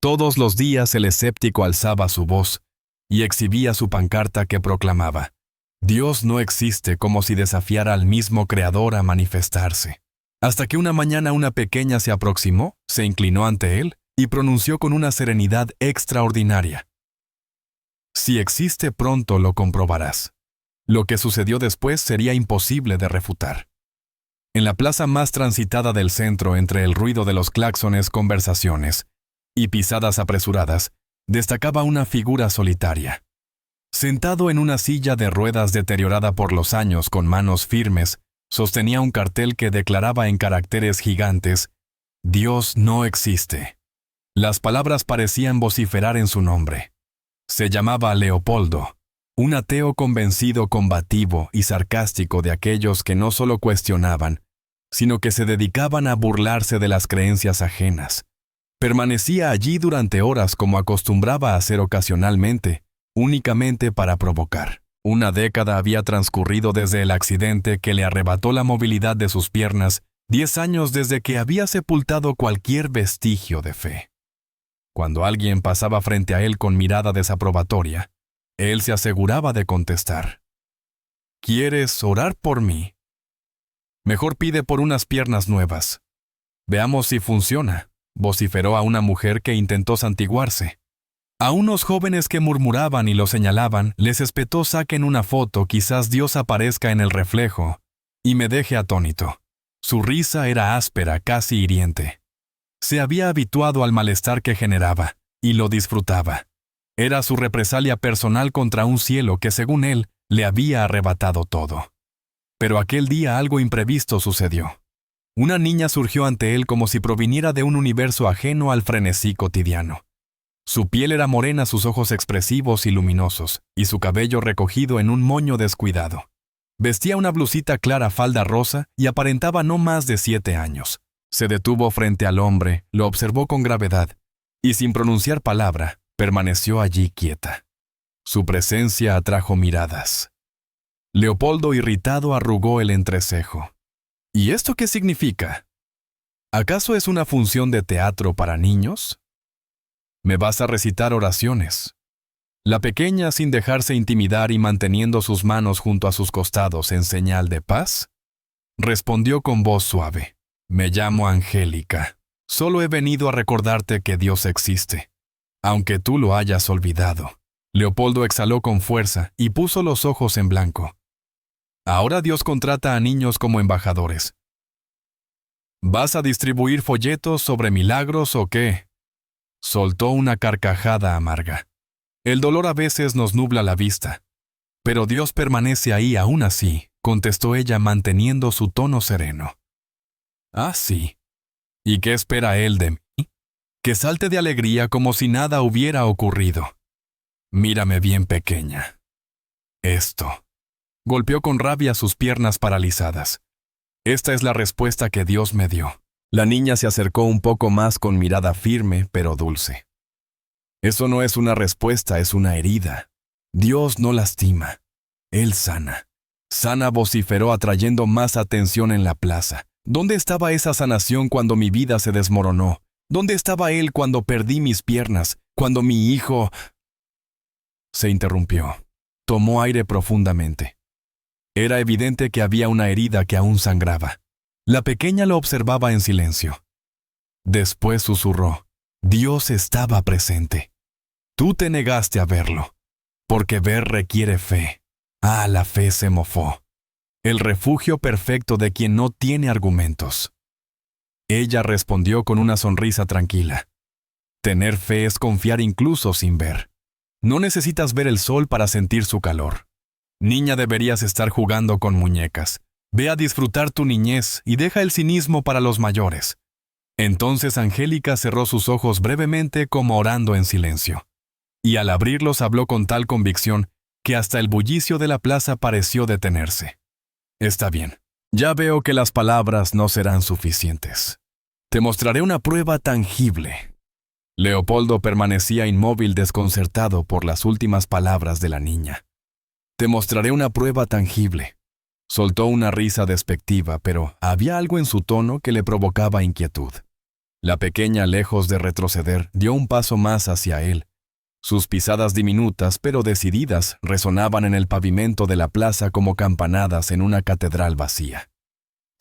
Todos los días el escéptico alzaba su voz y exhibía su pancarta que proclamaba: Dios no existe, como si desafiara al mismo Creador a manifestarse. Hasta que una mañana una pequeña se aproximó, se inclinó ante él y pronunció con una serenidad extraordinaria: Si existe, pronto lo comprobarás. Lo que sucedió después sería imposible de refutar. En la plaza más transitada del centro, entre el ruido de los claxones, conversaciones y pisadas apresuradas, destacaba una figura solitaria. Sentado en una silla de ruedas deteriorada por los años, con manos firmes, sostenía un cartel que declaraba en caracteres gigantes: Dios no existe. Las palabras parecían vociferar en su nombre. Se llamaba Leopoldo, un ateo convencido, combativo y sarcástico de aquellos que no solo cuestionaban, sino que se dedicaban a burlarse de las creencias ajenas. Permanecía allí durante horas, como acostumbraba a hacer ocasionalmente, únicamente para provocar. Una década había transcurrido desde el accidente que le arrebató la movilidad de sus piernas, 10 años desde que había sepultado cualquier vestigio de fe. Cuando alguien pasaba frente a él con mirada desaprobatoria, él se aseguraba de contestar: ¿Quieres orar por mí? Mejor pide por unas piernas nuevas. Veamos si funciona, vociferó a una mujer que intentó santiguarse. A unos jóvenes que murmuraban y lo señalaban, les espetó: saquen una foto, quizás Dios aparezca en el reflejo y me deje atónito. Su risa era áspera, casi hiriente. Se había habituado al malestar que generaba, y lo disfrutaba. Era su represalia personal contra un cielo que, según él, le había arrebatado todo. Pero aquel día algo imprevisto sucedió. Una niña surgió ante él como si proviniera de un universo ajeno al frenesí cotidiano. Su piel era morena, sus ojos expresivos y luminosos, y su cabello recogido en un moño descuidado. Vestía una blusita clara, falda rosa, y aparentaba no más de 7 años. Se detuvo frente al hombre, lo observó con gravedad, y sin pronunciar palabra, permaneció allí quieta. Su presencia atrajo miradas. Leopoldo, irritado, arrugó el entrecejo. ¿Y esto qué significa? ¿Acaso es una función de teatro para niños? ¿Me vas a recitar oraciones? La pequeña, sin dejarse intimidar y manteniendo sus manos junto a sus costados en señal de paz, respondió con voz suave: Me llamo Angélica. Solo he venido a recordarte que Dios existe, aunque tú lo hayas olvidado. Leopoldo exhaló con fuerza y puso los ojos en blanco. Ahora Dios contrata a niños como embajadores. ¿Vas a distribuir folletos sobre milagros o qué? Soltó una carcajada amarga. El dolor a veces nos nubla la vista. Pero Dios permanece ahí aún así, contestó ella manteniendo su tono sereno. Ah, sí. ¿Y qué espera Él de mí? Que salte de alegría como si nada hubiera ocurrido. Mírame bien, pequeña. Esto. Golpeó con rabia sus piernas paralizadas. Esta es la respuesta que Dios me dio. La niña se acercó un poco más con mirada firme, pero dulce. Eso no es una respuesta, es una herida. Dios no lastima. Él sana. Sana, vociferó, atrayendo más atención en la plaza. ¿Dónde estaba esa sanación cuando mi vida se desmoronó? ¿Dónde estaba Él cuando perdí mis piernas? Cuando mi hijo... Se interrumpió. Tomó aire profundamente. Era evidente que había una herida que aún sangraba. La pequeña lo observaba en silencio. Después susurró: Dios estaba presente. Tú te negaste a verlo, porque ver requiere fe. Ah, la fe se mofó. El refugio perfecto de quien no tiene argumentos. Ella respondió con una sonrisa tranquila. Tener fe es confiar incluso sin ver. No necesitas ver el sol para sentir su calor. Niña, deberías estar jugando con muñecas. Ve a disfrutar tu niñez y deja el cinismo para los mayores. Entonces Angélica cerró sus ojos brevemente, como orando en silencio. Y al abrirlos habló con tal convicción que hasta el bullicio de la plaza pareció detenerse. Está bien. Ya veo que las palabras no serán suficientes. Te mostraré una prueba tangible. Leopoldo permanecía inmóvil, desconcertado por las últimas palabras de la niña. Te mostraré una prueba tangible. Soltó una risa despectiva, pero había algo en su tono que le provocaba inquietud. La pequeña, lejos de retroceder, dio un paso más hacia él. Sus pisadas diminutas pero decididas resonaban en el pavimento de la plaza como campanadas en una catedral vacía.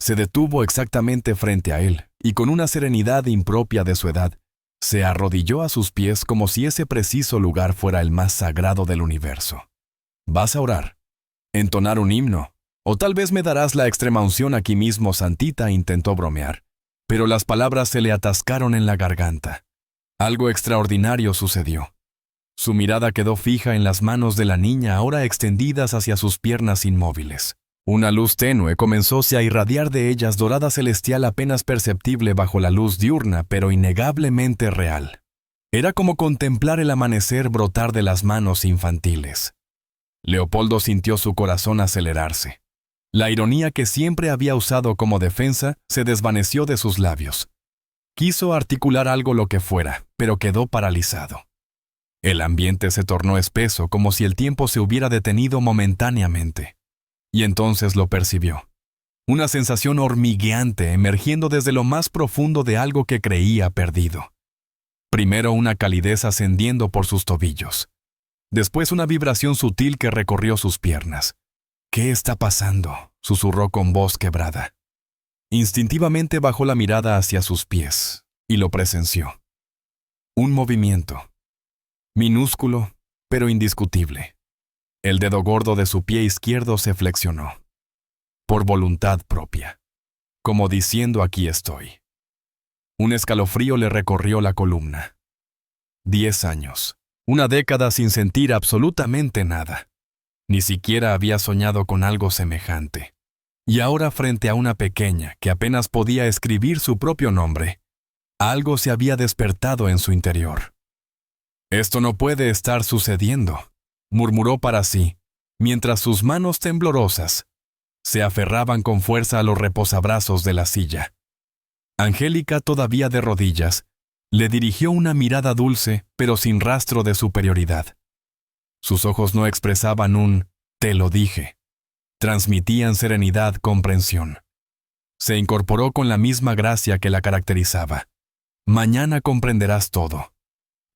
Se detuvo exactamente frente a él y con una serenidad impropia de su edad, se arrodilló a sus pies como si ese preciso lugar fuera el más sagrado del universo. ¿Vas a orar? ¿Entonar un himno? ¿O tal vez me darás la extremaunción aquí mismo, Santita?, intentó bromear, pero las palabras se le atascaron en la garganta. Algo extraordinario sucedió. Su mirada quedó fija en las manos de la niña ahora extendidas hacia sus piernas inmóviles. Una luz tenue comenzó a irradiar de ellas dorada celestial apenas perceptible bajo la luz diurna, pero innegablemente real. Era como contemplar el amanecer brotar de las manos infantiles. Leopoldo sintió su corazón acelerarse. La ironía que siempre había usado como defensa se desvaneció de sus labios. Quiso articular algo lo que fuera, pero quedó paralizado. El ambiente se tornó espeso como si el tiempo se hubiera detenido momentáneamente. Y entonces lo percibió. Una sensación hormigueante emergiendo desde lo más profundo de algo que creía perdido. Primero una calidez ascendiendo por sus tobillos. Después una vibración sutil que recorrió sus piernas. «¿Qué está pasando?», susurró con voz quebrada. Instintivamente bajó la mirada hacia sus pies y lo presenció. Un movimiento. Minúsculo, pero indiscutible. El dedo gordo de su pie izquierdo se flexionó. Por voluntad propia. Como diciendo «aquí estoy». Un escalofrío le recorrió la columna. 10 años. Una década sin sentir absolutamente nada. Ni siquiera había soñado con algo semejante. Y ahora, frente a una pequeña que apenas podía escribir su propio nombre, algo se había despertado en su interior. «Esto no puede estar sucediendo», murmuró para sí, mientras sus manos temblorosas se aferraban con fuerza a los reposabrazos de la silla. Angélica, todavía de rodillas, le dirigió una mirada dulce, pero sin rastro de superioridad. Sus ojos no expresaban un «te lo dije». Transmitían serenidad, comprensión. Se incorporó con la misma gracia que la caracterizaba. «Mañana comprenderás todo».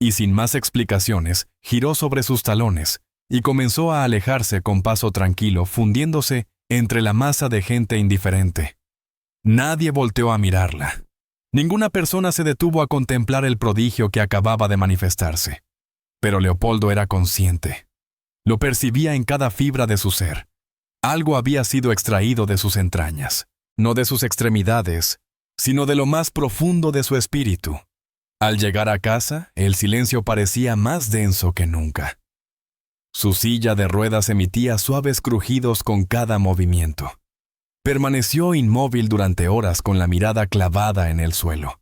Y sin más explicaciones, giró sobre sus talones y comenzó a alejarse con paso tranquilo, fundiéndose entre la masa de gente indiferente. Nadie volteó a mirarla. Ninguna persona se detuvo a contemplar el prodigio que acababa de manifestarse. Pero Leopoldo era consciente. Lo percibía en cada fibra de su ser. Algo había sido extraído de sus entrañas, no de sus extremidades, sino de lo más profundo de su espíritu. Al llegar a casa, el silencio parecía más denso que nunca. Su silla de ruedas emitía suaves crujidos con cada movimiento. Permaneció inmóvil durante horas con la mirada clavada en el suelo.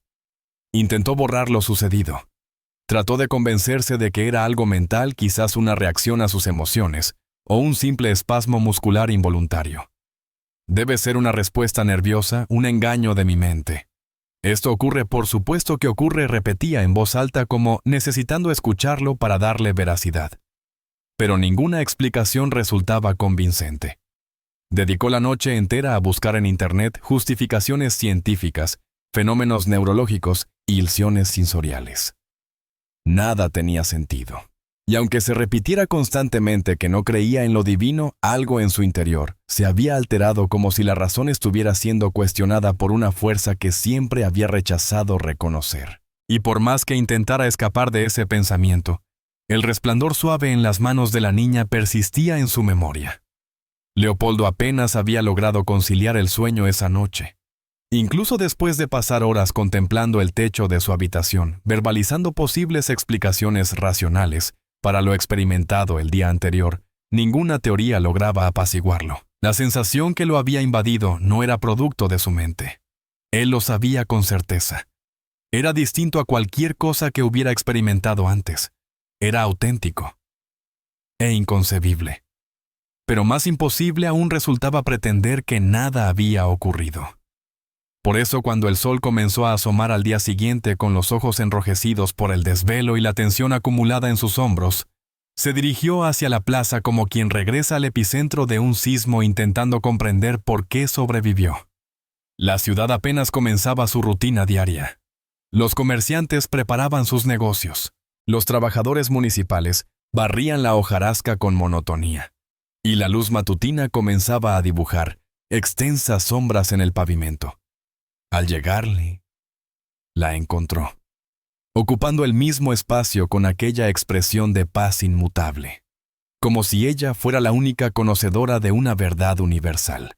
Intentó borrar lo sucedido. Trató de convencerse de que era algo mental, quizás una reacción a sus emociones, o un simple espasmo muscular involuntario. Debe ser una respuesta nerviosa, un engaño de mi mente. Esto ocurre, por supuesto que ocurre, repetía en voz alta como necesitando escucharlo para darle veracidad. Pero ninguna explicación resultaba convincente. Dedicó la noche entera a buscar en Internet justificaciones científicas, fenómenos neurológicos y ilusiones sensoriales. Nada tenía sentido. Y aunque se repitiera constantemente que no creía en lo divino, algo en su interior se había alterado como si la razón estuviera siendo cuestionada por una fuerza que siempre había rechazado reconocer. Y por más que intentara escapar de ese pensamiento, el resplandor suave en las manos de la niña persistía en su memoria. Leopoldo apenas había logrado conciliar el sueño esa noche. Incluso después de pasar horas contemplando el techo de su habitación, verbalizando posibles explicaciones racionales para lo experimentado el día anterior, ninguna teoría lograba apaciguarlo. La sensación que lo había invadido no era producto de su mente. Él lo sabía con certeza. Era distinto a cualquier cosa que hubiera experimentado antes. Era auténtico e inconcebible. Pero más imposible aún resultaba pretender que nada había ocurrido. Por eso, cuando el sol comenzó a asomar al día siguiente con los ojos enrojecidos por el desvelo y la tensión acumulada en sus hombros, se dirigió hacia la plaza como quien regresa al epicentro de un sismo intentando comprender por qué sobrevivió. La ciudad apenas comenzaba su rutina diaria. Los comerciantes preparaban sus negocios. Los trabajadores municipales barrían la hojarasca con monotonía. Y la luz matutina comenzaba a dibujar extensas sombras en el pavimento. Al llegarle, la encontró, ocupando el mismo espacio con aquella expresión de paz inmutable, como si ella fuera la única conocedora de una verdad universal.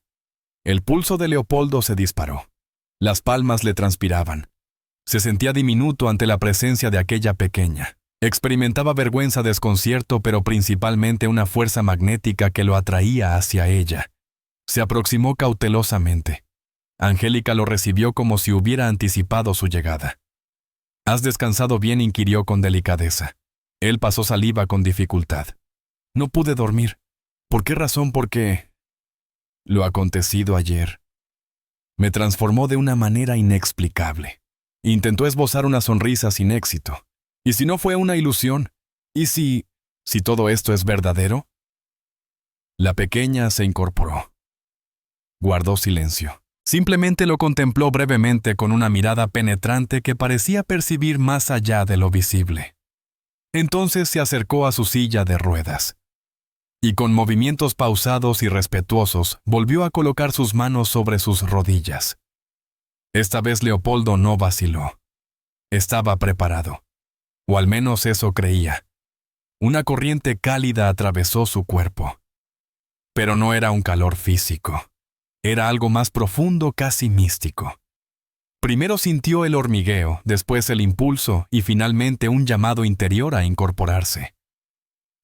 El pulso de Leopoldo se disparó. Las palmas le transpiraban. Se sentía diminuto ante la presencia de aquella pequeña. Experimentaba vergüenza, desconcierto, pero principalmente una fuerza magnética que lo atraía hacia ella. Se aproximó cautelosamente. Angélica lo recibió como si hubiera anticipado su llegada. ¿Has descansado bien?, inquirió con delicadeza. Él pasó saliva con dificultad. No pude dormir. ¿Por qué razón? Porque lo acontecido ayer me transformó de una manera inexplicable. Intentó esbozar una sonrisa sin éxito. ¿Y si no fue una ilusión? ¿Y si todo esto es verdadero? La pequeña se incorporó. Guardó silencio. Simplemente lo contempló brevemente con una mirada penetrante que parecía percibir más allá de lo visible. Entonces se acercó a su silla de ruedas y con movimientos pausados y respetuosos volvió a colocar sus manos sobre sus rodillas. Esta vez Leopoldo no vaciló. Estaba preparado, o al menos eso creía. Una corriente cálida atravesó su cuerpo. Pero no era un calor físico. Era algo más profundo, casi místico. Primero sintió el hormigueo, después el impulso y finalmente un llamado interior a incorporarse.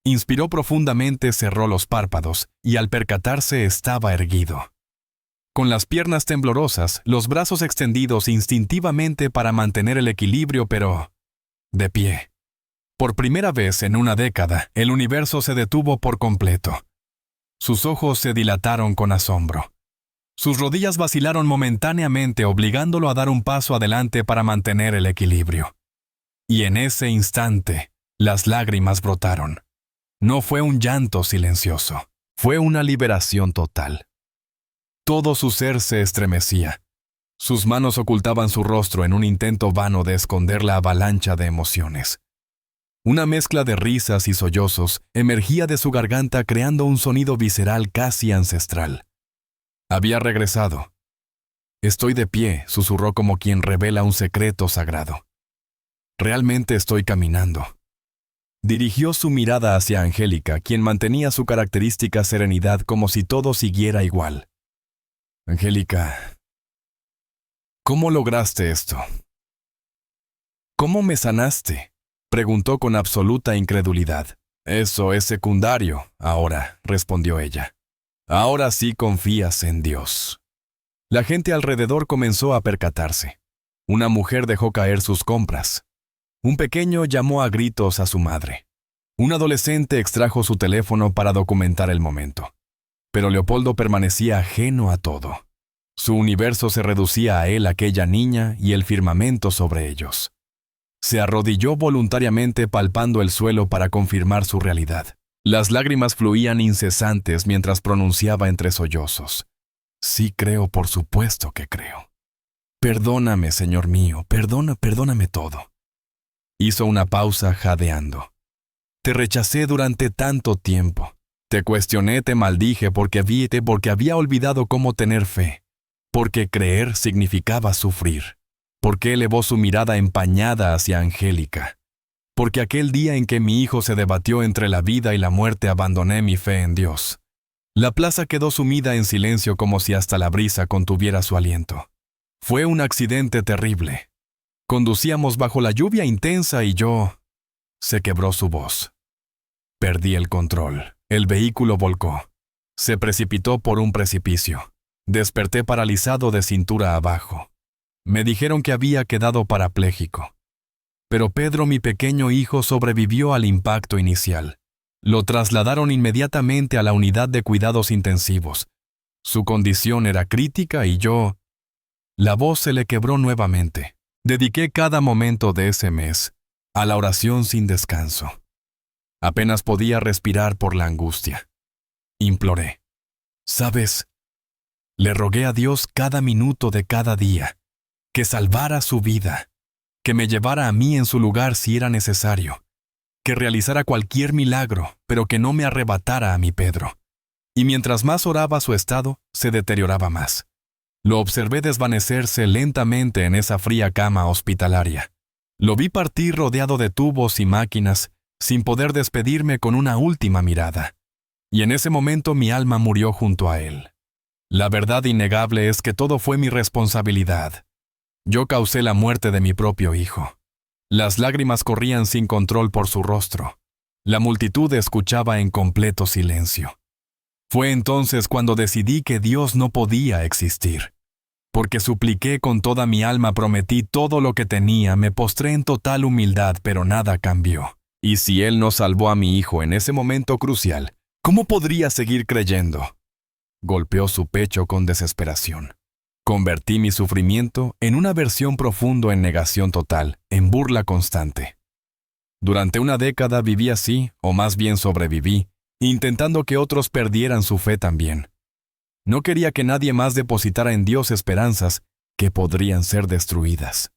Inspiró profundamente, cerró los párpados y al percatarse estaba erguido. Con las piernas temblorosas, los brazos extendidos instintivamente para mantener el equilibrio, pero de pie. Por primera vez en una década, el universo se detuvo por completo. Sus ojos se dilataron con asombro. Sus rodillas vacilaron momentáneamente, obligándolo a dar un paso adelante para mantener el equilibrio. Y en ese instante, las lágrimas brotaron. No fue un llanto silencioso, fue una liberación total. Todo su ser se estremecía. Sus manos ocultaban su rostro en un intento vano de esconder la avalancha de emociones. Una mezcla de risas y sollozos emergía de su garganta creando un sonido visceral casi ancestral. Había regresado. Estoy de pie, susurró como quien revela un secreto sagrado. Realmente estoy caminando. Dirigió su mirada hacia Angélica, quien mantenía su característica serenidad como si todo siguiera igual. Angélica, ¿cómo lograste esto? ¿Cómo me sanaste?, preguntó con absoluta incredulidad. Eso es secundario, ahora, respondió ella. Ahora sí confías en Dios. La gente alrededor comenzó a percatarse. Una mujer dejó caer sus compras. Un pequeño llamó a gritos a su madre. Un adolescente extrajo su teléfono para documentar el momento. Pero Leopoldo permanecía ajeno a todo. Su universo se reducía a él, aquella niña y el firmamento sobre ellos. Se arrodilló voluntariamente palpando el suelo para confirmar su realidad. Las lágrimas fluían incesantes mientras pronunciaba entre sollozos. Sí creo, por supuesto que creo. Perdóname, Señor mío, perdóname todo. Hizo una pausa jadeando. Te rechacé durante tanto tiempo. Te cuestioné, te maldije porque había olvidado cómo tener fe. Porque creer significaba sufrir. Porque elevó su mirada empañada hacia Angélica. Porque aquel día en que mi hijo se debatió entre la vida y la muerte abandoné mi fe en Dios. La plaza quedó sumida en silencio como si hasta la brisa contuviera su aliento. Fue un accidente terrible. Conducíamos bajo la lluvia intensa y yo... Se quebró su voz. Perdí el control. El vehículo volcó. Se precipitó por un precipicio. Desperté paralizado de cintura abajo. Me dijeron que había quedado parapléjico. Pero Pedro, mi pequeño hijo, sobrevivió al impacto inicial. Lo trasladaron inmediatamente a la unidad de cuidados intensivos. Su condición era crítica y yo... La voz se le quebró nuevamente. Dediqué cada momento de ese mes a la oración sin descanso. Apenas podía respirar por la angustia. Imploré. ¿Sabes? Le rogué a Dios cada minuto de cada día que salvara su vida. que me llevara a mí en su lugar si era necesario, que realizara cualquier milagro, pero que no me arrebatara a mi Pedro. Y mientras más oraba, su estado se deterioraba más. Lo observé desvanecerse lentamente en esa fría cama hospitalaria. Lo vi partir rodeado de tubos y máquinas, sin poder despedirme con una última mirada. Y en ese momento mi alma murió junto a él. La verdad innegable es que todo fue mi responsabilidad. Yo causé la muerte de mi propio hijo. Las lágrimas corrían sin control por su rostro. La multitud escuchaba en completo silencio. Fue entonces cuando decidí que Dios no podía existir. Porque supliqué con toda mi alma, prometí todo lo que tenía, me postré en total humildad, pero nada cambió. Y si Él no salvó a mi hijo en ese momento crucial, ¿cómo podría seguir creyendo? Golpeó su pecho con desesperación. Convertí mi sufrimiento en una aversión profundo, en negación total, en burla constante. Durante una década viví así, o más bien sobreviví, intentando que otros perdieran su fe también. No quería que nadie más depositara en Dios esperanzas que podrían ser destruidas.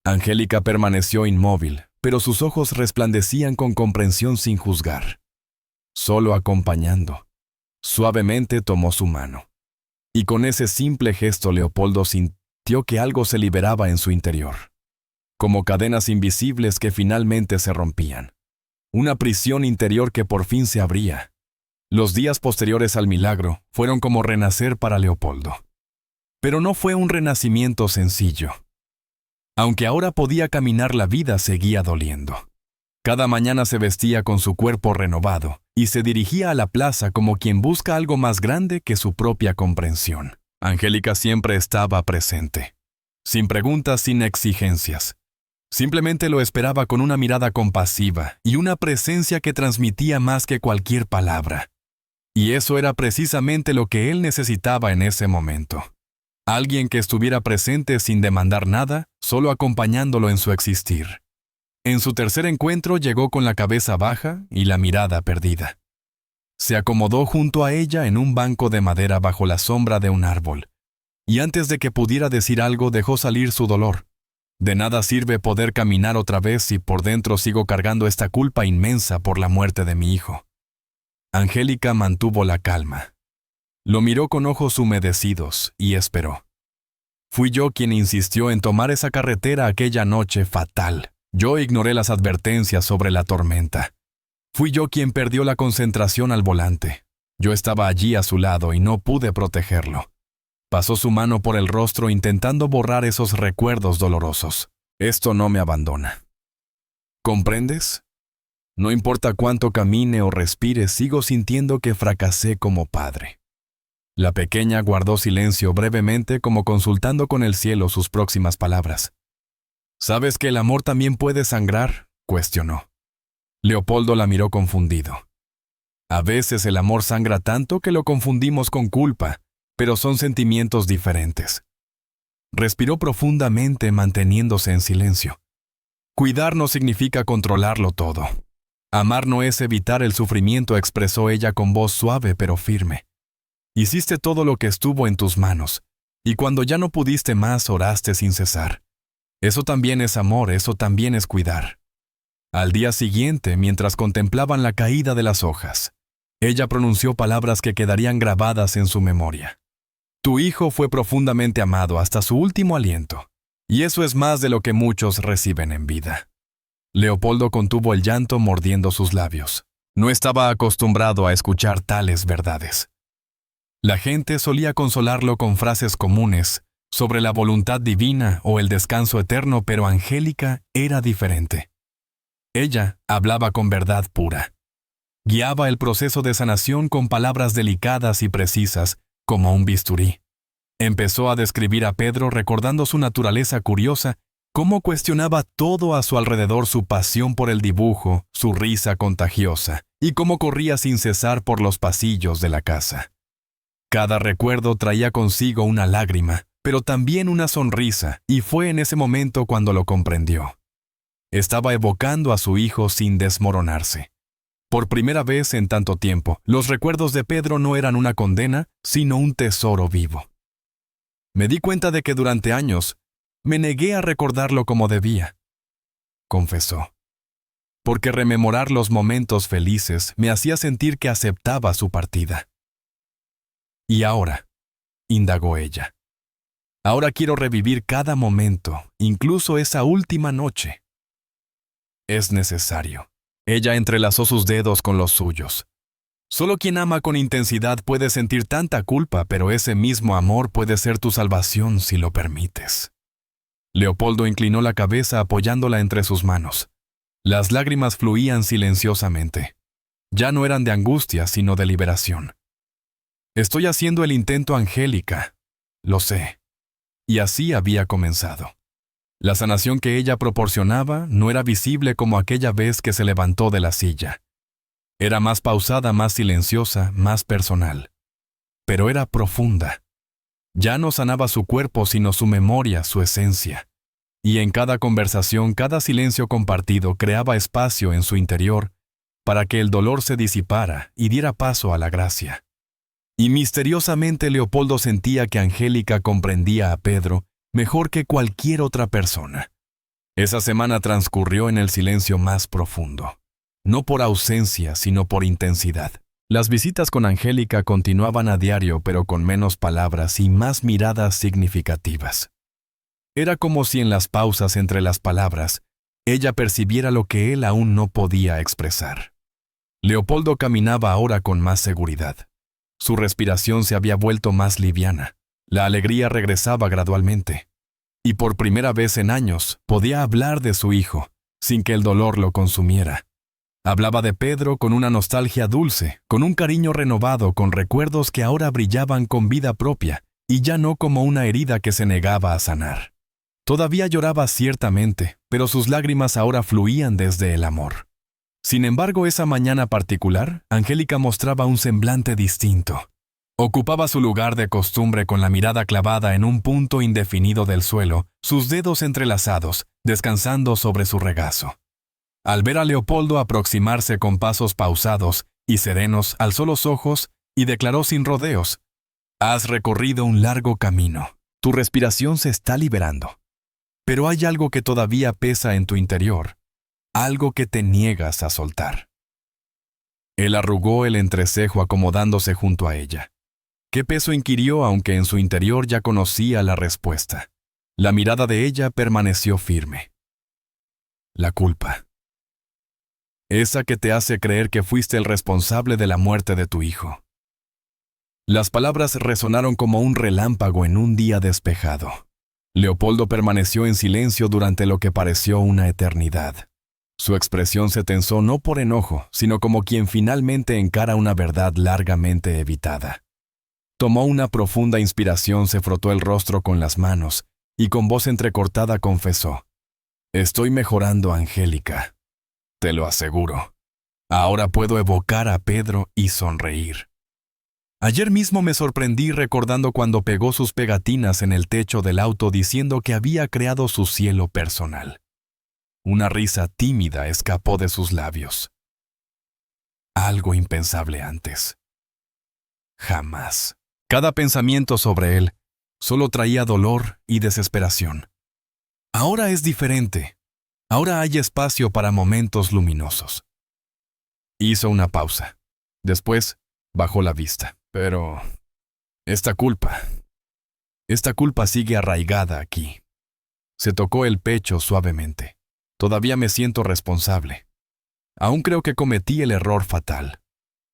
Angélica permaneció inmóvil, pero sus ojos resplandecían con comprensión sin juzgar. Solo acompañando. Suavemente tomó su mano. Y con ese simple gesto Leopoldo sintió que algo se liberaba en su interior. Como cadenas invisibles que finalmente se rompían. Una prisión interior que por fin se abría. Los días posteriores al milagro fueron como renacer para Leopoldo. Pero no fue un renacimiento sencillo. Aunque ahora podía caminar, la vida seguía doliendo. Cada mañana se vestía con su cuerpo renovado y se dirigía a la plaza como quien busca algo más grande que su propia comprensión. Angélica siempre estaba presente, sin preguntas, sin exigencias. Simplemente lo esperaba con una mirada compasiva y una presencia que transmitía más que cualquier palabra. Y eso era precisamente lo que él necesitaba en ese momento. Alguien que estuviera presente sin demandar nada, solo acompañándolo en su existir. En su tercer encuentro llegó con la cabeza baja y la mirada perdida. Se acomodó junto a ella en un banco de madera bajo la sombra de un árbol, y antes de que pudiera decir algo dejó salir su dolor. De nada sirve poder caminar otra vez si por dentro sigo cargando esta culpa inmensa por la muerte de mi hijo. Angélica mantuvo la calma. Lo miró con ojos humedecidos y esperó. Fui yo quien insistió en tomar esa carretera aquella noche fatal. Yo ignoré las advertencias sobre la tormenta. Fui yo quien perdió la concentración al volante. Yo estaba allí a su lado y no pude protegerlo. Pasó su mano por el rostro intentando borrar esos recuerdos dolorosos. Esto no me abandona. ¿Comprendes? No importa cuánto camine o respire, sigo sintiendo que fracasé como padre. La pequeña guardó silencio brevemente, como consultando con el cielo sus próximas palabras. ¿Sabes que el amor también puede sangrar?, cuestionó. Leopoldo la miró confundido. A veces el amor sangra tanto que lo confundimos con culpa, pero son sentimientos diferentes. Respiró profundamente, manteniéndose en silencio. Cuidar no significa controlarlo todo. Amar no es evitar el sufrimiento, expresó ella con voz suave pero firme. Hiciste todo lo que estuvo en tus manos, y cuando ya no pudiste más, oraste sin cesar. Eso también es amor, eso también es cuidar. Al día siguiente, mientras contemplaban la caída de las hojas, ella pronunció palabras que quedarían grabadas en su memoria. Tu hijo fue profundamente amado hasta su último aliento, y eso es más de lo que muchos reciben en vida. Leopoldo contuvo el llanto mordiendo sus labios. No estaba acostumbrado a escuchar tales verdades. La gente solía consolarlo con frases comunes sobre la voluntad divina o el descanso eterno, pero Angélica era diferente. Ella hablaba con verdad pura. Guiaba el proceso de sanación con palabras delicadas y precisas, como un bisturí. Empezó a describir a Pedro recordando su naturaleza curiosa, cómo cuestionaba todo a su alrededor, su pasión por el dibujo, su risa contagiosa, y cómo corría sin cesar por los pasillos de la casa. Cada recuerdo traía consigo una lágrima, pero también una sonrisa, y fue en ese momento cuando lo comprendió. Estaba evocando a su hijo sin desmoronarse. Por primera vez en tanto tiempo, los recuerdos de Pedro no eran una condena, sino un tesoro vivo. Me di cuenta de que durante años Me negué a recordarlo como debía, confesó, porque rememorar los momentos felices me hacía sentir que aceptaba su partida. ¿Y ahora?, indagó ella. Ahora quiero revivir cada momento, incluso esa última noche. Es necesario. Ella entrelazó sus dedos con los suyos. Solo quien ama con intensidad puede sentir tanta culpa, pero ese mismo amor puede ser tu salvación si lo permites. Leopoldo inclinó la cabeza apoyándola entre sus manos. Las lágrimas fluían silenciosamente. Ya no eran de angustia, sino de liberación. Estoy haciendo el intento, Angélica. Lo sé. Y así había comenzado. La sanación que ella proporcionaba no era visible como aquella vez que se levantó de la silla. Era más pausada, más silenciosa, más personal. Pero era profunda. Ya no sanaba su cuerpo, sino su memoria, su esencia. Y en cada conversación, cada silencio compartido creaba espacio en su interior para que el dolor se disipara y diera paso a la gracia. Y misteriosamente Leopoldo sentía que Angélica comprendía a Pedro mejor que cualquier otra persona. Esa semana transcurrió en el silencio más profundo. No por ausencia, sino por intensidad. Las visitas con Angélica continuaban a diario, pero con menos palabras y más miradas significativas. Era como si en las pausas entre las palabras, ella percibiera lo que él aún no podía expresar. Leopoldo caminaba ahora con más seguridad. Su respiración se había vuelto más liviana. La alegría regresaba gradualmente. Y por primera vez en años podía hablar de su hijo, sin que el dolor lo consumiera. Hablaba de Pedro con una nostalgia dulce, con un cariño renovado, con recuerdos que ahora brillaban con vida propia, y ya no como una herida que se negaba a sanar. Todavía lloraba ciertamente, pero sus lágrimas ahora fluían desde el amor. Sin embargo, esa mañana particular, Angélica mostraba un semblante distinto. Ocupaba su lugar de costumbre con la mirada clavada en un punto indefinido del suelo, sus dedos entrelazados, descansando sobre su regazo. Al ver a Leopoldo aproximarse con pasos pausados y serenos, alzó los ojos y declaró sin rodeos: «Has recorrido un largo camino. Tu respiración se está liberando. Pero hay algo que todavía pesa en tu interior, algo que te niegas a soltar». Él arrugó el entrecejo acomodándose junto a ella. ¿Qué peso?, inquirió, aunque en su interior ya conocía la respuesta. La mirada de ella permaneció firme. La culpa. Esa que te hace creer que fuiste el responsable de la muerte de tu hijo. Las palabras resonaron como un relámpago en un día despejado. Leopoldo permaneció en silencio durante lo que pareció una eternidad. Su expresión se tensó no por enojo, sino como quien finalmente encara una verdad largamente evitada. Tomó una profunda inspiración, se frotó el rostro con las manos y con voz entrecortada confesó: «Estoy mejorando, Angélica. Te lo aseguro. Ahora puedo evocar a Pedro y sonreír. Ayer mismo me sorprendí recordando cuando pegó sus pegatinas en el techo del auto diciendo que había creado su cielo personal. Una risa tímida escapó de sus labios. Algo impensable antes. Jamás. Cada pensamiento sobre él solo traía dolor y desesperación. Ahora es diferente. Ahora hay espacio para momentos luminosos». Hizo una pausa. Después bajó la vista. Pero esta culpa sigue arraigada aquí. Se tocó el pecho suavemente. Todavía me siento responsable. Aún creo que cometí el error fatal.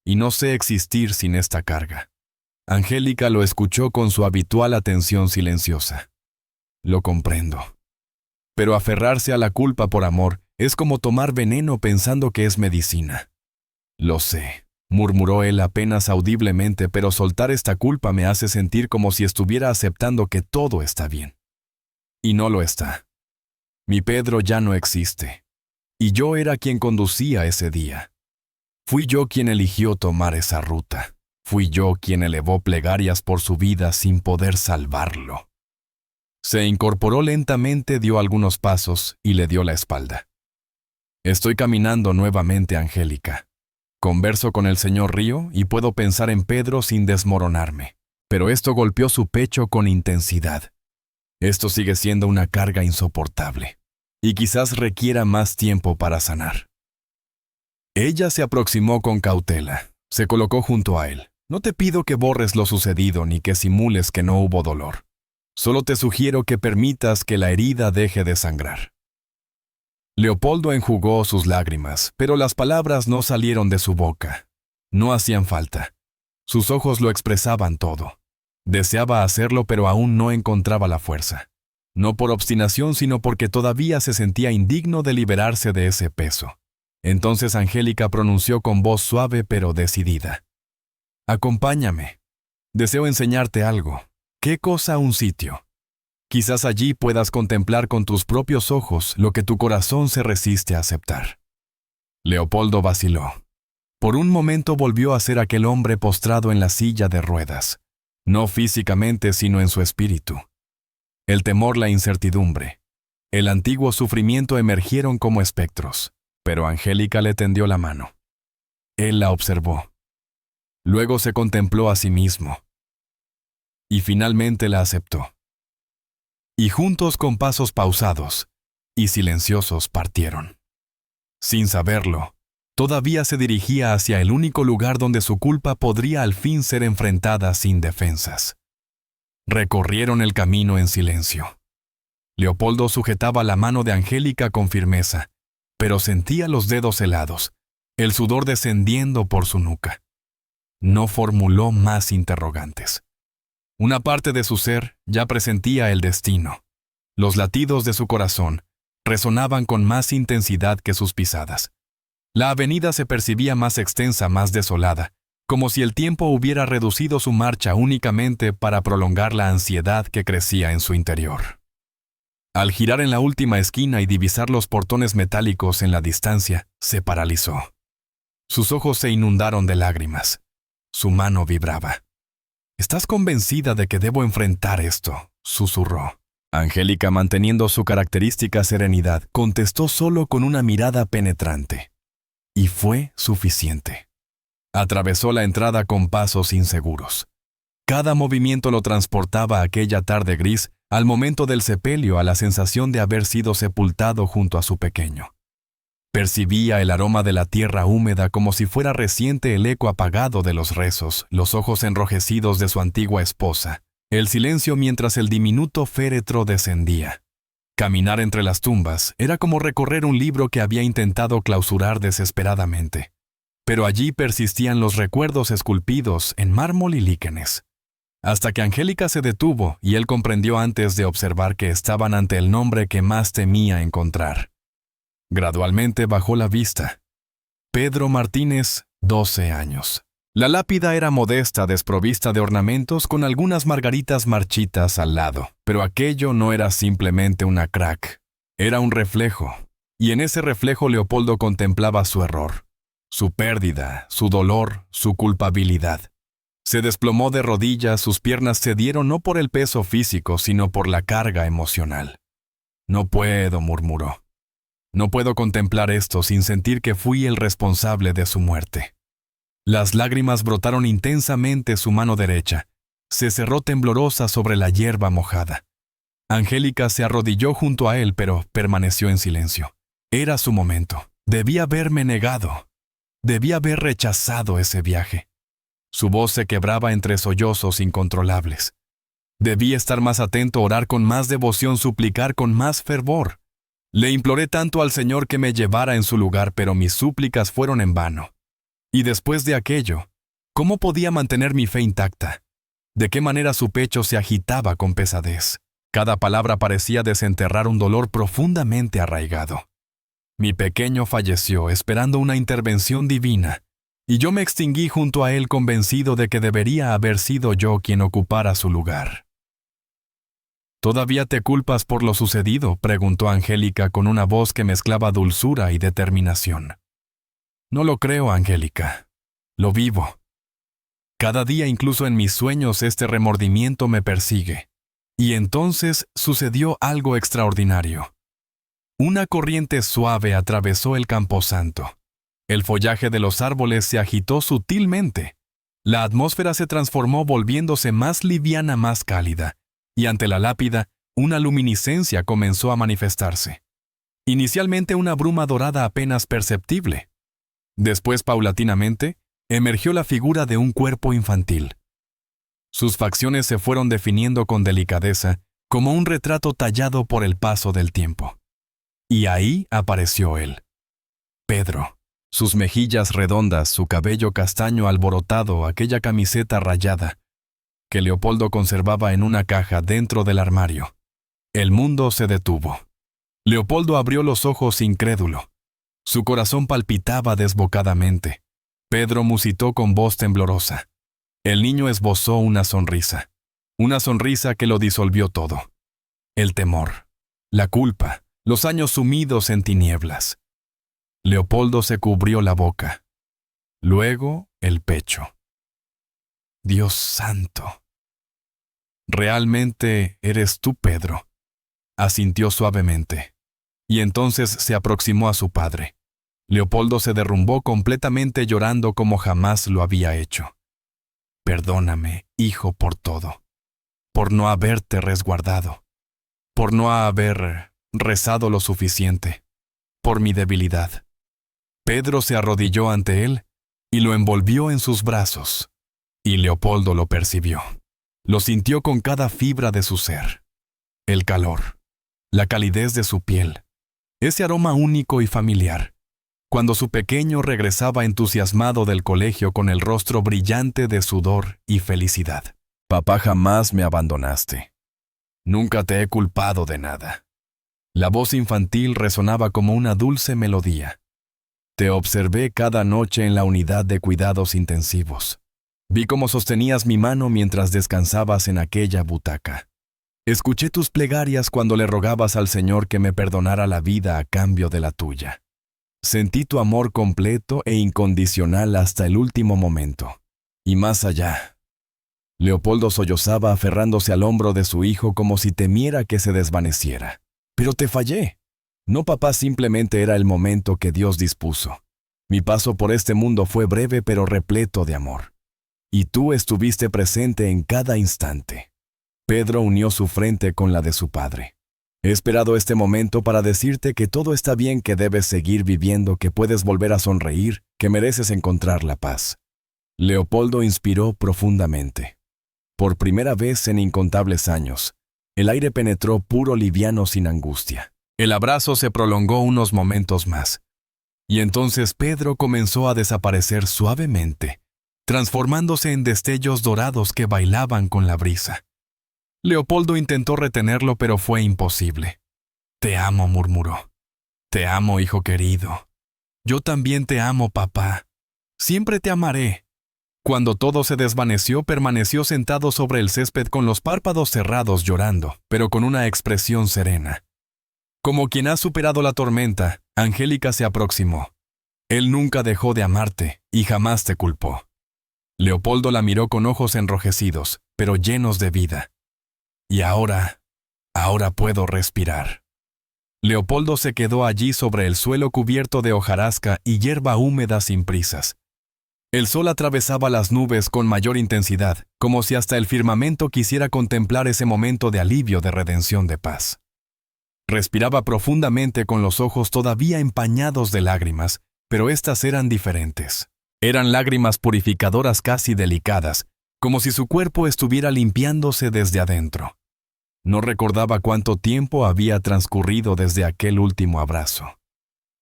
Y no sé existir sin esta carga. Angélica lo escuchó con su habitual atención silenciosa. Lo comprendo. Pero aferrarse a la culpa por amor es como tomar veneno pensando que es medicina. Lo sé, murmuró él apenas audiblemente, pero soltar esta culpa me hace sentir como si estuviera aceptando que todo está bien. Y no lo está. Mi Pedro ya no existe. Y yo era quien conducía ese día. Fui yo quien eligió tomar esa ruta. Fui yo quien elevó plegarias por su vida sin poder salvarlo. Se incorporó lentamente, dio algunos pasos y le dio la espalda. Estoy caminando nuevamente, Angélica. Converso con el señor Río y puedo pensar en Pedro sin desmoronarme. Pero esto golpeó su pecho con intensidad. Esto sigue siendo una carga insoportable, y quizás requiera más tiempo para sanar. Ella se aproximó con cautela, se colocó junto a él. No te pido que borres lo sucedido ni que simules que no hubo dolor. Solo te sugiero que permitas que la herida deje de sangrar. Leopoldo enjugó sus lágrimas, pero las palabras no salieron de su boca. No hacían falta. Sus ojos lo expresaban todo. Deseaba hacerlo, pero aún no encontraba la fuerza. No por obstinación, sino porque todavía se sentía indigno de liberarse de ese peso. Entonces Angélica pronunció con voz suave pero decidida. Acompáñame. Deseo enseñarte algo. ¿Qué cosa un sitio? Quizás allí puedas contemplar con tus propios ojos lo que tu corazón se resiste a aceptar. Leopoldo vaciló. Por un momento volvió a ser aquel hombre postrado en la silla de ruedas, no físicamente sino en su espíritu. El temor, la incertidumbre, el antiguo sufrimiento emergieron como espectros, pero Angélica le tendió la mano. Él la observó. Luego se contempló a sí mismo. Y finalmente la aceptó. Y juntos, con pasos pausados y silenciosos, partieron. Sin saberlo, todavía se dirigía hacia el único lugar donde su culpa podría al fin ser enfrentada sin defensas. Recorrieron el camino en silencio. Leopoldo sujetaba la mano de Angélica con firmeza, pero sentía los dedos helados, el sudor descendiendo por su nuca. No formuló más interrogantes. Una parte de su ser ya presentía el destino. Los latidos de su corazón resonaban con más intensidad que sus pisadas. La avenida se percibía más extensa, más desolada, como si el tiempo hubiera reducido su marcha únicamente para prolongar la ansiedad que crecía en su interior. Al girar en la última esquina y divisar los portones metálicos en la distancia, se paralizó. Sus ojos se inundaron de lágrimas. Su mano vibraba. «¿Estás convencida de que debo enfrentar esto?», susurró. Angélica, manteniendo su característica serenidad, contestó solo con una mirada penetrante. Y fue suficiente. Atravesó la entrada con pasos inseguros. Cada movimiento lo transportaba a aquella tarde gris, al momento del sepelio, a la sensación de haber sido sepultado junto a su pequeño. Percibía el aroma de la tierra húmeda como si fuera reciente el eco apagado de los rezos, los ojos enrojecidos de su antigua esposa, el silencio mientras el diminuto féretro descendía. Caminar entre las tumbas era como recorrer un libro que había intentado clausurar desesperadamente. Pero allí persistían los recuerdos esculpidos en mármol y líquenes. Hasta que Angélica se detuvo y él comprendió antes de observar que estaban ante el nombre que más temía encontrar. Gradualmente bajó la vista. Pedro Martínez, 12 años. La lápida era modesta, desprovista de ornamentos, con algunas margaritas marchitas al lado. Pero aquello no era simplemente una crack. Era un reflejo. Y en ese reflejo Leopoldo contemplaba su error, su pérdida, su dolor, su culpabilidad. Se desplomó de rodillas, sus piernas cedieron no por el peso físico, sino por la carga emocional. «No puedo», murmuró. «No puedo contemplar esto sin sentir que fui el responsable de su muerte». Las lágrimas brotaron intensamente su mano derecha. Se cerró temblorosa sobre la hierba mojada. Angélica se arrodilló junto a él, pero permaneció en silencio. Era su momento. Debía haberme negado. Debía haber rechazado ese viaje. Su voz se quebraba entre sollozos incontrolables. Debí estar más atento, orar con más devoción, suplicar con más fervor. Le imploré tanto al Señor que me llevara en su lugar, pero mis súplicas fueron en vano. Y después de aquello, ¿cómo podía mantener mi fe intacta? ¿De qué manera su pecho se agitaba con pesadez? Cada palabra parecía desenterrar un dolor profundamente arraigado. Mi pequeño falleció esperando una intervención divina, y yo me extinguí junto a él convencido de que debería haber sido yo quien ocupara su lugar. «¿Todavía te culpas por lo sucedido?», preguntó Angélica con una voz que mezclaba dulzura y determinación. «No lo creo, Angélica. Lo vivo. Cada día, incluso en mis sueños, este remordimiento me persigue. Y entonces sucedió algo extraordinario. Una corriente suave atravesó el camposanto. El follaje de los árboles se agitó sutilmente. La atmósfera se transformó volviéndose más liviana, más cálida, y ante la lápida, una luminiscencia comenzó a manifestarse. Inicialmente una bruma dorada apenas perceptible. Después, paulatinamente, emergió la figura de un cuerpo infantil. Sus facciones se fueron definiendo con delicadeza, como un retrato tallado por el paso del tiempo. Y ahí apareció él. Pedro. Sus mejillas redondas, su cabello castaño alborotado, aquella camiseta rayada, que Leopoldo conservaba en una caja dentro del armario. El mundo se detuvo. Leopoldo abrió los ojos incrédulo. Su corazón palpitaba desbocadamente. Pedro musitó con voz temblorosa. El niño esbozó una sonrisa que lo disolvió todo. El temor, la culpa, los años sumidos en tinieblas. Leopoldo se cubrió la boca. Luego, el pecho. Dios santo. Realmente eres tú, Pedro, asintió suavemente. Y entonces se aproximó a su padre. Leopoldo se derrumbó completamente llorando como jamás lo había hecho. Perdóname, hijo, por todo. Por no haberte resguardado. Por no haber rezado lo suficiente. Por mi debilidad. Pedro se arrodilló ante él y lo envolvió en sus brazos. Y Leopoldo lo percibió. Lo sintió con cada fibra de su ser. El calor, la calidez de su piel, ese aroma único y familiar. Cuando su pequeño regresaba entusiasmado del colegio con el rostro brillante de sudor y felicidad. Papá, jamás me abandonaste. Nunca te he culpado de nada. La voz infantil resonaba como una dulce melodía. Te observé cada noche en la unidad de cuidados intensivos. Vi cómo sostenías mi mano mientras descansabas en aquella butaca. Escuché tus plegarias cuando le rogabas al Señor que me perdonara la vida a cambio de la tuya. Sentí tu amor completo e incondicional hasta el último momento. Y más allá. Leopoldo sollozaba aferrándose al hombro de su hijo como si temiera que se desvaneciera. Pero te fallé. No, papá, simplemente era el momento que Dios dispuso. Mi paso por este mundo fue breve pero repleto de amor. Y tú estuviste presente en cada instante. Pedro unió su frente con la de su padre. He esperado este momento para decirte que todo está bien, que debes seguir viviendo, que puedes volver a sonreír, que mereces encontrar la paz. Leopoldo inspiró profundamente. Por primera vez en incontables años, el aire penetró puro, liviano, sin angustia. El abrazo se prolongó unos momentos más. Y entonces Pedro comenzó a desaparecer suavemente, transformándose en destellos dorados que bailaban con la brisa. Leopoldo intentó retenerlo, pero fue imposible. Te amo, murmuró. Te amo, hijo querido. Yo también te amo, papá. Siempre te amaré. Cuando todo se desvaneció, permaneció sentado sobre el césped con los párpados cerrados, llorando, pero con una expresión serena. Como quien ha superado la tormenta, Angélica se aproximó. Él nunca dejó de amarte y jamás te culpó. Leopoldo la miró con ojos enrojecidos, pero llenos de vida. Y ahora puedo respirar. Leopoldo se quedó allí sobre el suelo cubierto de hojarasca y hierba húmeda sin prisas. El sol atravesaba las nubes con mayor intensidad, como si hasta el firmamento quisiera contemplar ese momento de alivio, de redención, de paz. Respiraba profundamente con los ojos todavía empañados de lágrimas, pero éstas eran diferentes. Eran lágrimas purificadoras, casi delicadas, como si su cuerpo estuviera limpiándose desde adentro. No recordaba cuánto tiempo había transcurrido desde aquel último abrazo.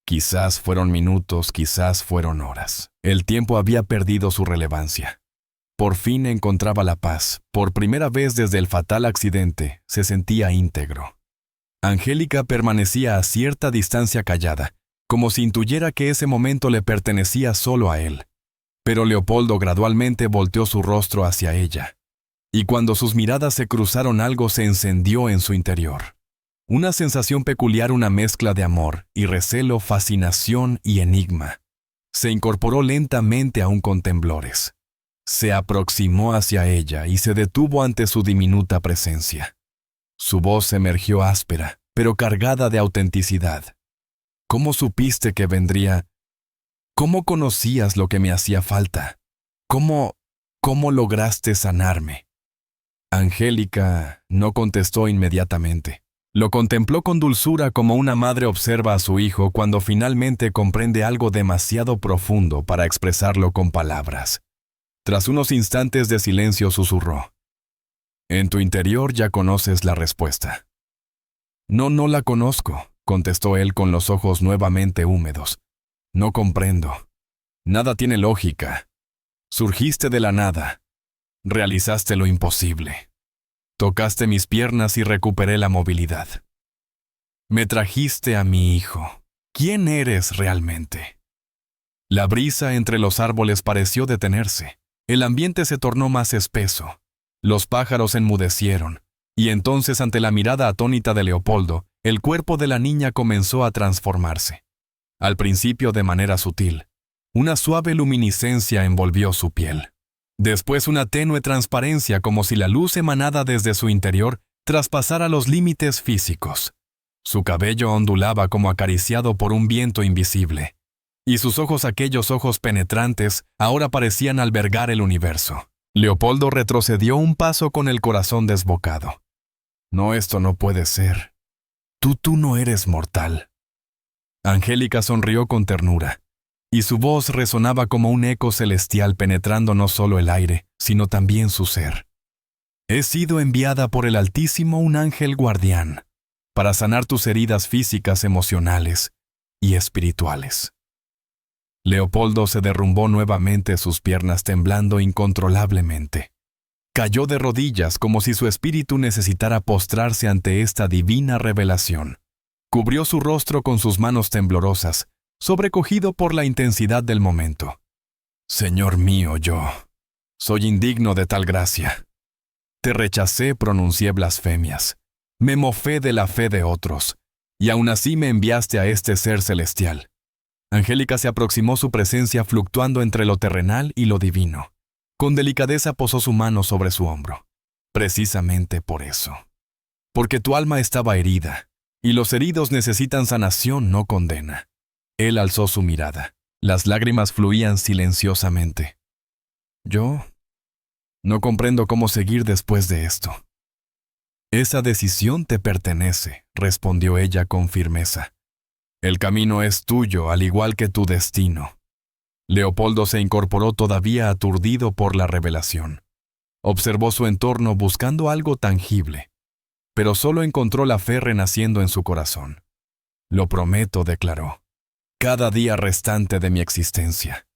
Quizás fueron minutos, quizás fueron horas. El tiempo había perdido su relevancia. Por fin encontraba la paz. Por primera vez desde el fatal accidente, se sentía íntegro. Angélica permanecía a cierta distancia callada, como si intuyera que ese momento le pertenecía solo a él. Pero Leopoldo gradualmente volteó su rostro hacia ella. Y cuando sus miradas se cruzaron, algo se encendió en su interior. Una sensación peculiar, una mezcla de amor y recelo, fascinación y enigma. Se incorporó lentamente aún con temblores. Se aproximó hacia ella y se detuvo ante su diminuta presencia. Su voz emergió áspera, pero cargada de autenticidad. ¿Cómo supiste que vendría? ¿Cómo conocías lo que me hacía falta? ¿Cómo lograste sanarme? Angélica no contestó inmediatamente. Lo contempló con dulzura como una madre observa a su hijo cuando finalmente comprende algo demasiado profundo para expresarlo con palabras. Tras unos instantes de silencio susurró: «En tu interior ya conoces la respuesta». No la conozco», contestó él con los ojos nuevamente húmedos. «No comprendo. Nada tiene lógica. Surgiste de la nada. Realizaste lo imposible. Tocaste mis piernas y recuperé la movilidad. Me trajiste a mi hijo. ¿Quién eres realmente?». La brisa entre los árboles pareció detenerse. El ambiente se tornó más espeso. Los pájaros enmudecieron, y entonces, ante la mirada atónita de Leopoldo, el cuerpo de la niña comenzó a transformarse. Al principio de manera sutil. Una suave luminiscencia envolvió su piel. Después una tenue transparencia, como si la luz emanada desde su interior traspasara los límites físicos. Su cabello ondulaba como acariciado por un viento invisible, y sus ojos, aquellos ojos penetrantes, ahora parecían albergar el universo. Leopoldo retrocedió un paso con el corazón desbocado. «No, esto no puede ser. Tú no eres mortal». Angélica sonrió con ternura, y su voz resonaba como un eco celestial penetrando no solo el aire, sino también su ser. «He sido enviada por el Altísimo, un ángel guardián, para sanar tus heridas físicas, emocionales y espirituales». Leopoldo se derrumbó nuevamente, sus piernas temblando incontrolablemente. Cayó de rodillas como si su espíritu necesitara postrarse ante esta divina revelación. Cubrió su rostro con sus manos temblorosas, sobrecogido por la intensidad del momento. «Señor mío, yo soy indigno de tal gracia. Te rechacé, pronuncié blasfemias. Me mofé de la fe de otros, y aún así me enviaste a este ser celestial». Angélica se aproximó, su presencia fluctuando entre lo terrenal y lo divino. Con delicadeza posó su mano sobre su hombro. «Precisamente por eso. Porque tu alma estaba herida, y los heridos necesitan sanación, no condena». Él alzó su mirada. Las lágrimas fluían silenciosamente. «Yo no comprendo cómo seguir después de esto». «Esa decisión te pertenece», respondió ella con firmeza. «El camino es tuyo, al igual que tu destino». Leopoldo se incorporó, todavía aturdido por la revelación. Observó su entorno buscando algo tangible, pero solo encontró la fe renaciendo en su corazón. «Lo prometo», declaró, «cada día restante de mi existencia.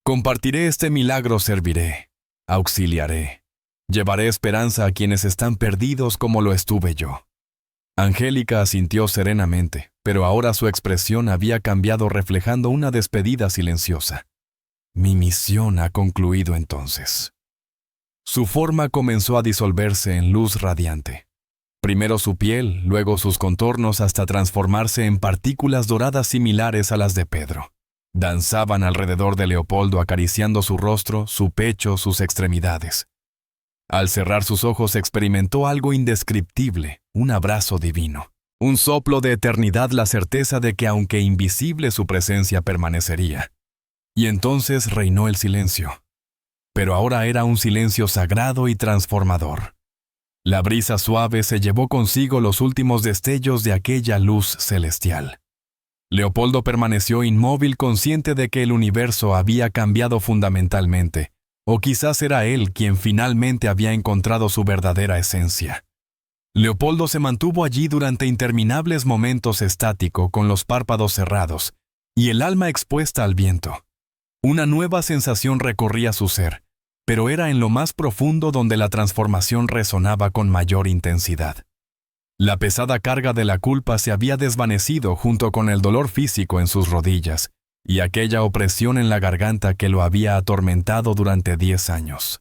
Compartiré este milagro, serviré, auxiliaré, llevaré esperanza a quienes están perdidos como lo estuve yo». Angélica asintió serenamente, pero ahora su expresión había cambiado, reflejando una despedida silenciosa. «Mi misión ha concluido entonces». Su forma comenzó a disolverse en luz radiante. Primero su piel, luego sus contornos, hasta transformarse en partículas doradas similares a las de Pedro. Danzaban alrededor de Leopoldo, acariciando su rostro, su pecho, sus extremidades. Al cerrar sus ojos experimentó algo indescriptible, un abrazo divino. Un soplo de eternidad, la certeza de que aunque invisible su presencia permanecería. Y entonces reinó el silencio. Pero ahora era un silencio sagrado y transformador. La brisa suave se llevó consigo los últimos destellos de aquella luz celestial. Leopoldo permaneció inmóvil, consciente de que el universo había cambiado fundamentalmente, o quizás era él quien finalmente había encontrado su verdadera esencia. Leopoldo se mantuvo allí durante interminables momentos, estático, con los párpados cerrados y el alma expuesta al viento. Una nueva sensación recorría su ser, pero era en lo más profundo donde la transformación resonaba con mayor intensidad. La pesada carga de la culpa se había desvanecido junto con el dolor físico en sus rodillas y aquella opresión en la garganta que lo había atormentado durante 10 años.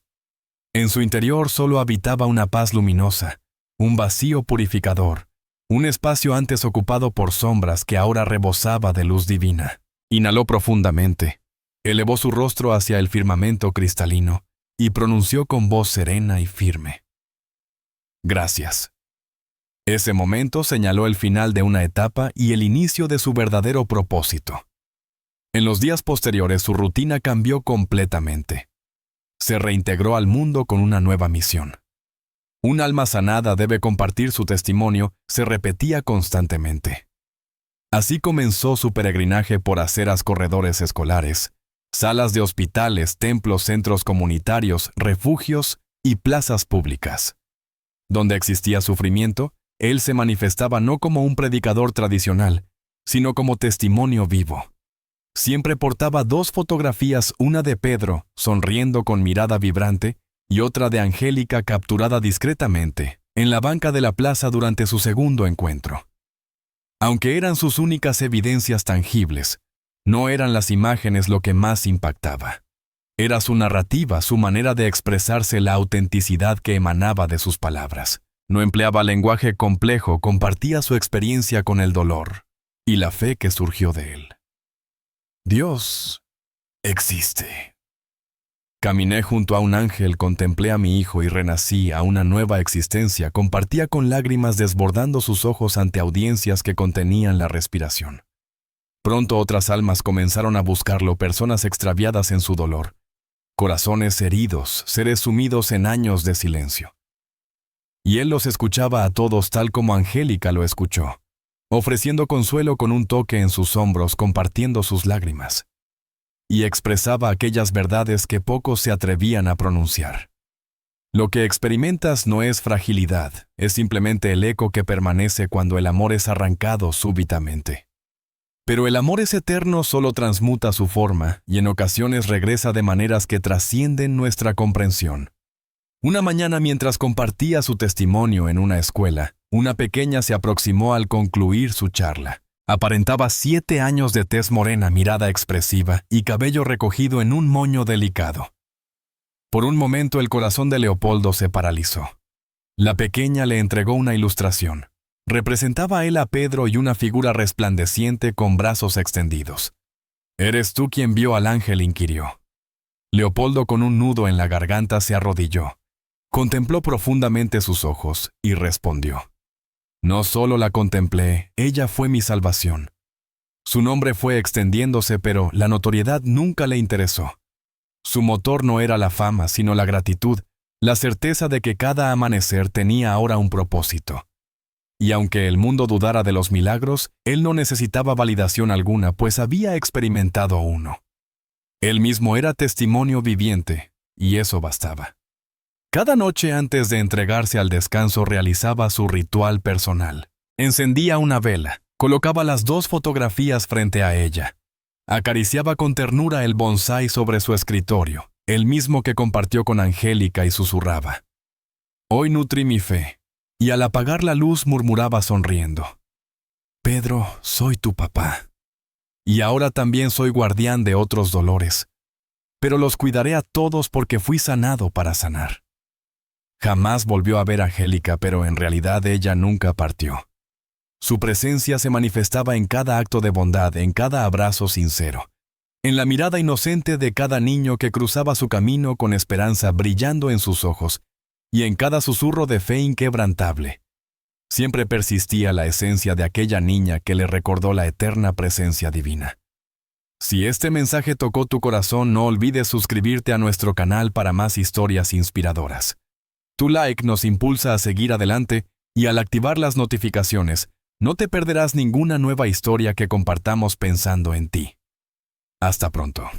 En su interior solo habitaba una paz luminosa, un vacío purificador, un espacio antes ocupado por sombras que ahora rebosaba de luz divina. Inhaló profundamente, elevó su rostro hacia el firmamento cristalino y pronunció con voz serena y firme: «Gracias». Ese momento señaló el final de una etapa y el inicio de su verdadero propósito. En los días posteriores su rutina cambió completamente. Se reintegró al mundo con una nueva misión. Un alma sanada debe compartir su testimonio, se repetía constantemente. Así comenzó su peregrinaje por aceras, corredores escolares, salas de hospitales, templos, centros comunitarios, refugios y plazas públicas. Donde existía sufrimiento, él se manifestaba no como un predicador tradicional, sino como testimonio vivo. Siempre portaba 2 fotografías, una de Pedro, sonriendo con mirada vibrante, y otra de Angélica capturada discretamente, en la banca de la plaza durante su segundo encuentro. Aunque eran sus únicas evidencias tangibles, no eran las imágenes lo que más impactaba. Era su narrativa, su manera de expresarse, la autenticidad que emanaba de sus palabras. No empleaba lenguaje complejo, compartía su experiencia con el dolor y la fe que surgió de él. Dios existe. Caminé junto a un ángel, contemplé a mi hijo y renací a una nueva existencia. Compartía con lágrimas desbordando sus ojos ante audiencias que contenían la respiración. Pronto otras almas comenzaron a buscarlo, personas extraviadas en su dolor, corazones heridos, seres sumidos en años de silencio. Y él los escuchaba a todos tal como Angélica lo escuchó, ofreciendo consuelo con un toque en sus hombros, compartiendo sus lágrimas. Y expresaba aquellas verdades que pocos se atrevían a pronunciar. Lo que experimentas no es fragilidad, es simplemente el eco que permanece cuando el amor es arrancado súbitamente. Pero el amor es eterno, solo transmuta su forma y en ocasiones regresa de maneras que trascienden nuestra comprensión. Una mañana, mientras compartía su testimonio en una escuela, una pequeña se aproximó al concluir su charla. Aparentaba 7 años de tez morena, mirada expresiva y cabello recogido en un moño delicado. Por un momento el corazón de Leopoldo se paralizó. La pequeña le entregó una ilustración. Representaba a él a Pedro y una figura resplandeciente con brazos extendidos. «¿Eres tú quien vio al ángel?», inquirió. Leopoldo, con un nudo en la garganta, se arrodilló. Contempló profundamente sus ojos y respondió: «No solo la contemplé, ella fue mi salvación». Su nombre fue extendiéndose, pero la notoriedad nunca le interesó. Su motor no era la fama, sino la gratitud, la certeza de que cada amanecer tenía ahora un propósito. Y aunque el mundo dudara de los milagros, él no necesitaba validación alguna, pues había experimentado uno. Él mismo era testimonio viviente, y eso bastaba. Cada noche antes de entregarse al descanso realizaba su ritual personal. Encendía una vela, colocaba las 2 fotografías frente a ella. Acariciaba con ternura el bonsái sobre su escritorio, el mismo que compartió con Angélica, y susurraba: «Hoy nutrí mi fe», y al apagar la luz murmuraba sonriendo: «Pedro, soy tu papá. Y ahora también soy guardián de otros dolores. Pero los cuidaré a todos porque fui sanado para sanar». Jamás volvió a ver a Angélica, pero en realidad ella nunca partió. Su presencia se manifestaba en cada acto de bondad, en cada abrazo sincero, en la mirada inocente de cada niño que cruzaba su camino con esperanza brillando en sus ojos, y en cada susurro de fe inquebrantable. Siempre persistía la esencia de aquella niña que le recordó la eterna presencia divina. Si este mensaje tocó tu corazón, no olvides suscribirte a nuestro canal para más historias inspiradoras. Tu like nos impulsa a seguir adelante, y al activar las notificaciones, no te perderás ninguna nueva historia que compartamos pensando en ti. Hasta pronto.